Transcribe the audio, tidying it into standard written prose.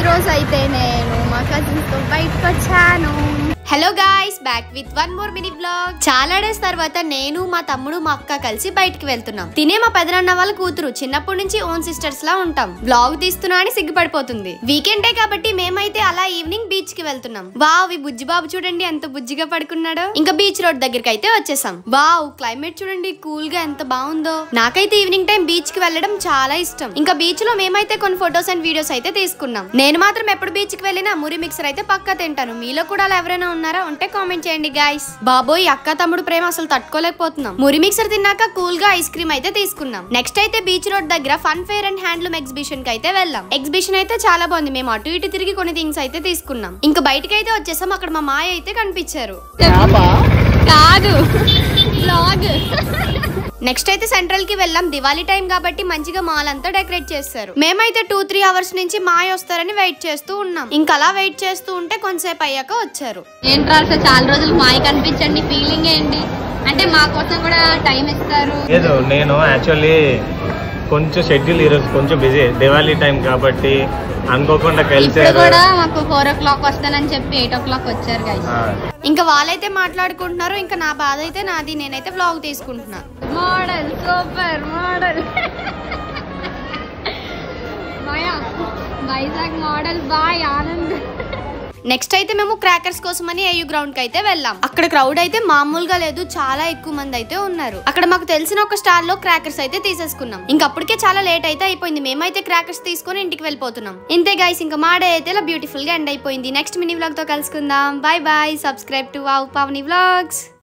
రోజు అయితే నేను మా కజిన్స్ తో బయటకు వచ్చాను. Hello guys, back with one more mini blog. చాలా డేస్ తర్వాత నేను మా తమ్ముడు మా అక్క కలిసి బయటికి వెళ్తున్నాం. తినే మా పెదనాన్న వాళ్ళ కూతురు. చిన్నప్పటి నుంచి ఓన్ సిస్టర్స్ లా ఉంటాం. బ్లాగ్ తీస్తున్నా అని సిగ్గుపడిపోతుంది. వీకెండే కాబట్టి మేమైతే అలా ఈవినింగ్ బీచ్ కి వెళ్తున్నాం. వావ్, ఈ బుజ్జి బాబు చూడండి ఎంత బుజ్జిగా పడుకున్నాడో. ఇంకా బీచ్ రోడ్ దగ్గరికి అయితే వచ్చేసాం. వావ్, క్లైమేట్ చూడండి కూల్ గా ఎంత బాగుందో. నాకైతే ఈవినింగ్ టైం బీచ్ కి వెళ్ళడం చాలా ఇష్టం. ఇంకా బీచ్ లో మేమైతే కొన్ని ఫొటోస్ అండ్ వీడియోస్ అయితే తీసుకున్నాం. నేను మాత్రం ఎప్పుడు బీచ్ కి వెళ్ళినా మురి మిక్సర్ అయితే పక్కా తింటాను. మీలో కూడా అలా ఎవరైనా ఉన్నారా? ఉంటే కామెంట్ చేయండి గైస్. బాబోయ్, అక్క తమ్ముడు ప్రేమ అసలు తట్టుకోలేకపోతున్నాం. మురి మిక్సర్ తిన్నాక కూల్ గా ఐస్ క్రీమ్ అయితే తీసుకున్నాం. నెక్స్ట్ అయితే బీచ్ రోడ్ దగ్గర fun fair and handloom exhibition కి అయితే వెళ్ళాం. ఎగ్జిబిషన్ అయితే చాలా బాగుంది. మేము అటు ఇటు తిరిగి కొన్ని థింగ్స్ అయితే తీసుకున్నాం. ఇంకా బయటకి అయితే వచ్చేసాం. అక్కడ మా మాయ అయితే కనిపించారు. కాదు, బ్లాగ్. నెక్స్ట్ అయితే సెంట్రల్ కి వెళ్ళాం. దివాళీ టైం కాబట్టి మంచిగా మాల్ అంతా డెకరేట్ చేస్తారు. మేమైతే 2-3 అవర్స్ నుంచి మాయ వస్తారని వెయిట్ చేస్తూ ఉన్నాం. ఇంకా అలా వెయిట్ చేస్తూ ఉంటే కొంతసేపు అయ్యాక వచ్చారు. ఏంట్రా సార్, చాలా రోజులు మాయ కనిపించండి, ఫీలింగ్ ఏంటి? అంటే మా కోసం కూడా టైం ఇస్తారు. లేదు, నేను యాక్చువల్లీ కొంచెం షెడ్యూల్ ఈరోజు కొంచెం బిజీ. దివాళీ టైం కాబట్టి అనుకోకుండా కలిసారు. కూడా మాకు 4 o'clock వస్తానని చెప్పి 8 o'clock వచ్చారు గైస్. ఇంకా వాళ్ళైతే మాట్లాడుకుంటున్నారు. ఇంకా నా బాధ అయితే నాది. నేనైతే వ్లాగ్ తీసుకుంటున్నా. Model super model Maya Vizag model boy Anand. Next అయితే మేము క్రాకర్స్ కోసమని ఏయూ గ్రౌండ్ కి అయితే వెళ్ళాం. అక్కడ క్రౌడ్ అయితే మామూలుగా లేదు, చాలా ఎక్కువ మంది అయితే ఉన్నారు. అక్కడ మాకు తెలిసిన ఒక స్టాల్ లో క్రాకర్స్ అయితే తీసేసుకున్నాం. ఇంకప్పటికే చాలా లేట్ అయితే అయిపోయింది. మేమైతే క్రాకర్స్ తీసుకొని ఇంటికి వెళ్ళిపోతున్నాం. ఇంతే గైస్, ఇంకా మా డే అయితే ఇలా బ్యూటిఫుల్ గా ఎండ్ అయిపోయింది. నెక్స్ట్ మినీ వ్లాగ్ తో కలుసుకుందాం. By by. Subscribe to wow Pavani vlogs.